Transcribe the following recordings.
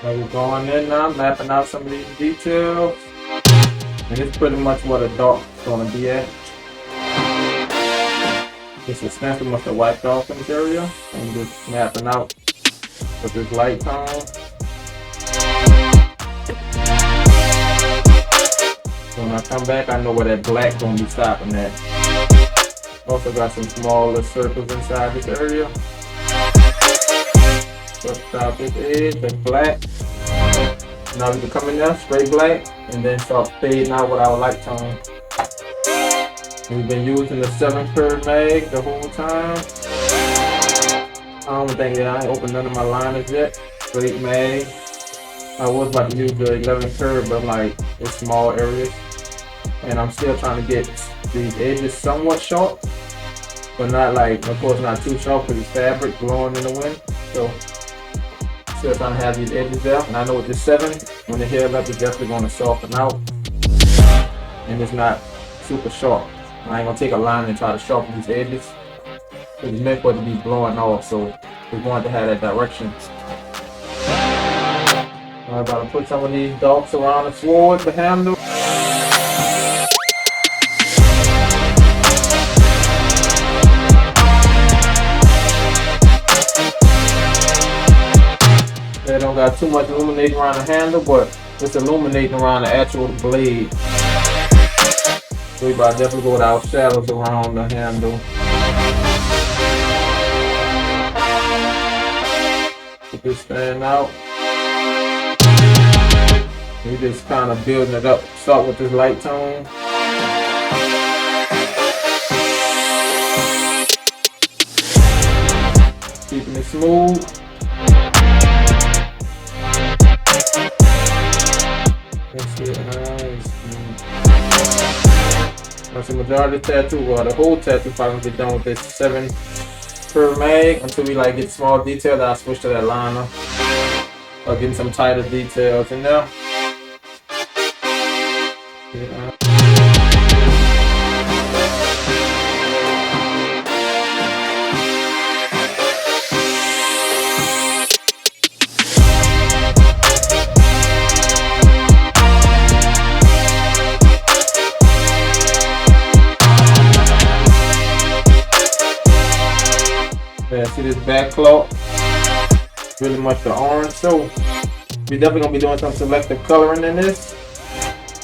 Now we're going in now, mapping out some of these details. And it's pretty much what a dark is going to be at. This is stencil must have wiped off in this area. I'm just mapping out with this light tone. So when I come back, I know where that black going to be stopping at. Also got some smaller circles inside this area. So stop this edge, that's black. Now we can come in there, straight black, and then start fading out with our light tone. We've been using the 7 curve mag the whole time. I don't think, I ain't opened none of my liners yet. Straight mag. I was about to use the 11 curve, but I'm like, it's small areas. And I'm still trying to get these edges somewhat sharp, but not like, of course not too sharp because it's fabric blowing in the wind. So still trying to have these edges there. And I know with this 7, when the hair up, it's definitely going to soften out. And it's not super sharp. I ain't going to take a line and try to sharpen these edges. It's meant for it to be blowing off, so we want to have that direction. I'm about to put some of these darks around the sword, the handle. They don't got too much illuminating around the handle, but it's illuminating around the actual blade. So we about to definitely go with our shadows around the handle. Get this stand out. We just kind of building it up. Start with this light tone. Keeping it smooth. That's it, nice. That's the majority of the tattoo, or the whole tattoo probably get done with this 7 curve mag until we like get small details. I'll switch to that liner. Or getting some tighter details in there. Yeah. Yeah, see this back cloth? Really much the orange. So we're definitely gonna be doing some selective coloring in this.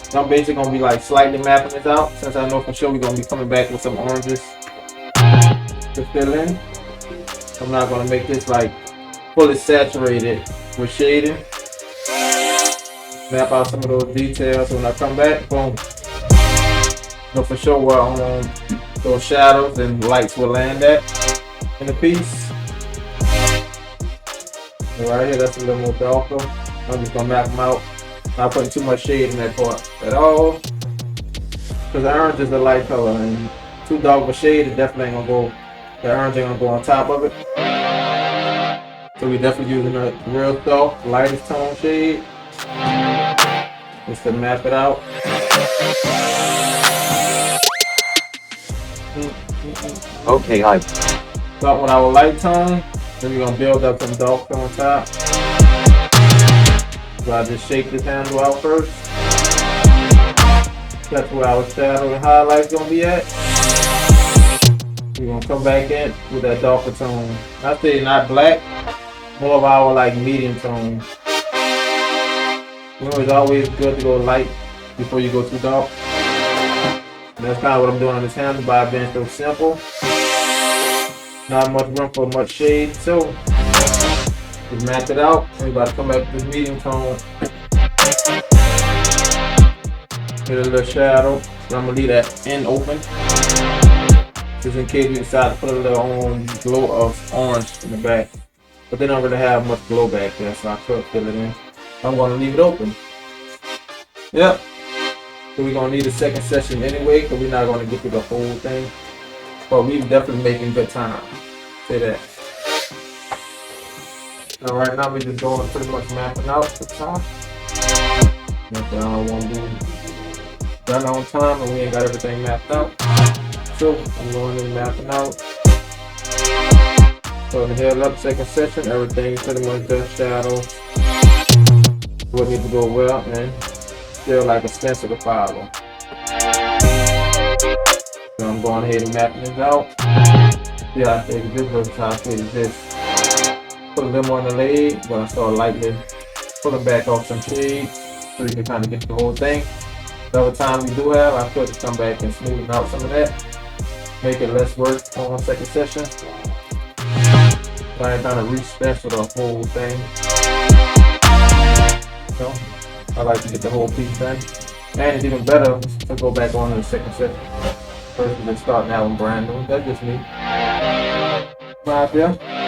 So I'm basically gonna be like slightly mapping this out, since I know for sure we're gonna be coming back with some oranges to fill in. I'm not gonna make this like fully saturated with shading. Map out some of those details. So when I come back, boom. Know for sure where those shadows and lights will land at in the piece. And right here, that's a little more darker. I'm just gonna map them out. Not putting too much shade in that part at all. Because the orange is a light color, and too dark of a shade is definitely ain't gonna go. The orange ain't gonna go on top of it. So we're definitely using a real soft, lightest tone shade just to map it out. Okay, I Start with our light tone, then we're gonna build up some dark on top. So I just shake this handle out first. That's where our shadow and highlight's gonna be at. We're gonna come back in with that darker tone. I say not black, more of our like medium tone. You know, it's always good to go light before you go too dark. And that's kind of what I'm doing on this handle by being so simple. Not much room for much shade, so just map it out. We're about to come back with this medium tone. Get a little shadow. So I'm gonna leave that end open, just in case we decide to put a little glow of orange in the back. But they don't really have much glow back there, so I could fill it in. I'm gonna leave it open. Yep. So we're gonna need a second session anyway, because we're not gonna get through the whole thing. But we're definitely making good time. Say that. Now right now we're just going pretty much mapping out the top. Nothing I don't want to do done on time, and we ain't got everything mapped out. So I'm going in mapping out. So the head up second session, everything pretty much just shadows. what needs to go well, and still like a stencil to follow. So I'm going ahead and mapping this out. Yeah, I take this versus how I created this. Put a little more on the leg, but I start lightly pulling back off some shades so you can kind of get the whole thing. The other time we do have, I could come back and smoothen out some of that, make it less work on my second session. So I kind of re-stencil the whole thing. So I like to get the whole piece done. And it's even better to go back on to the second session versus just starting out brand new. That's just me. Right there.